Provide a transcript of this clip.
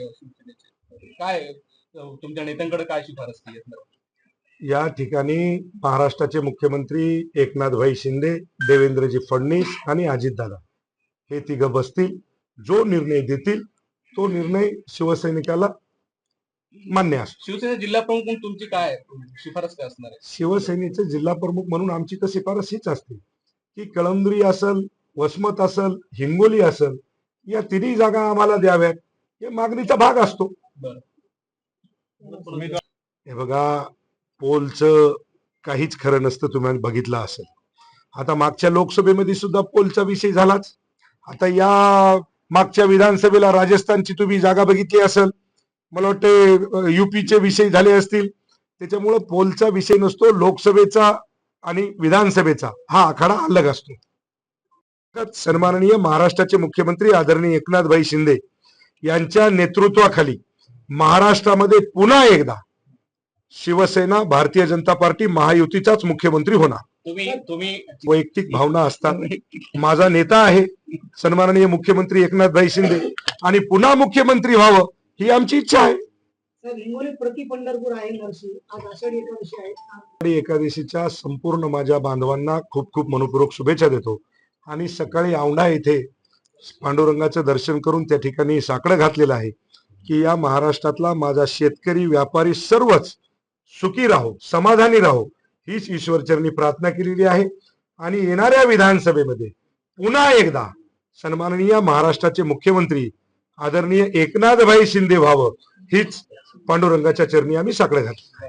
किंवा शिवसेनेचे काय तुमच्या नेत्यांकडे काय शिफारस केली असणार? या ठिकाणी महाराष्ट्राचे मुख्यमंत्री एकनाथभाई शिंदे, देवेंद्रजी फडणवीस आणि अजितदादा हे तिघं बसतील. जो निर्णय देतील तो निर्णय शिवसैनिकाला मान्य असतो. शिवसेना जिल्हा प्रमुख म्हणून तुमची काय शिफारस काय असणार आहे? शिवसेनेचे जिल्हा प्रमुख म्हणून आमची तर शिफारस हीच असते की कळमनुरी असल, वसमत असल, हिंगोली असल, या तिन्ही जागा आम्हाला द्याव्यात, हे मागणीचा भाग असतो. हे बघा, पोलचं काहीच खरं नसतं, तुम्ही बघितलं असेल. आता मागच्या लोकसभेमध्ये सुद्धा पोलचा विषय झालाच. आता या मागच्या विधानसभेला राजस्थानची तुम्ही जागा बघितली असेल, मला वाटतं युपीचे विषय झाले असतील. त्याच्यामुळं पोलचा विषय नसतो, लोकसभेचा आणि विधानसभेचा हा आखाडा अलग असतो. सन्माननीय महाराष्ट्राचे मुख्यमंत्री आदरणीय एकनाथभाई शिंदे यांच्या नेतृत्वाखाली महाराष्ट्रामध्ये पुन्हा एकदा शिवसेना, भारतीय जनता पार्टी, महायुतीचाच मुख्यमंत्री होणार. तुम्ही वैयक्तिक भावना असतात. माझा नेता आहे सन्माननीय मुख्यमंत्री एकनाथभाई शिंदे आणि पुन्हा मुख्यमंत्री व्हावं ही आमची इच्छा आहे. हिंगोली प्रति पंढरपूर आहे नरसी, आज आषाढी एकादशी आहे. आषाढी एकादशीच्या संपूर्ण माझ्या बांधवांना खूप खूप मनपूर्वक शुभेच्छा देतो. आणि सकाळी औंढा येथे पांडुरंगाचं दर्शन करून त्या ठिकाणी साकडं घातलेलं आहे की या महाराष्ट्रातला माझा शेतकरी, व्यापारी सर्वच सुखी राहो, समाधानी राहो, हीच ईश्वरचरणी प्रार्थना केलेली आहे. आणि येणाऱ्या विधानसभेमध्ये पुन्हा एकदा सन्माननीय महाराष्ट्राचे मुख्यमंत्री आदरणीय एकनाथभाई शिंदे व्हावं हीच पांडुरंगाच्या चरणी आम्ही साकडं घातली.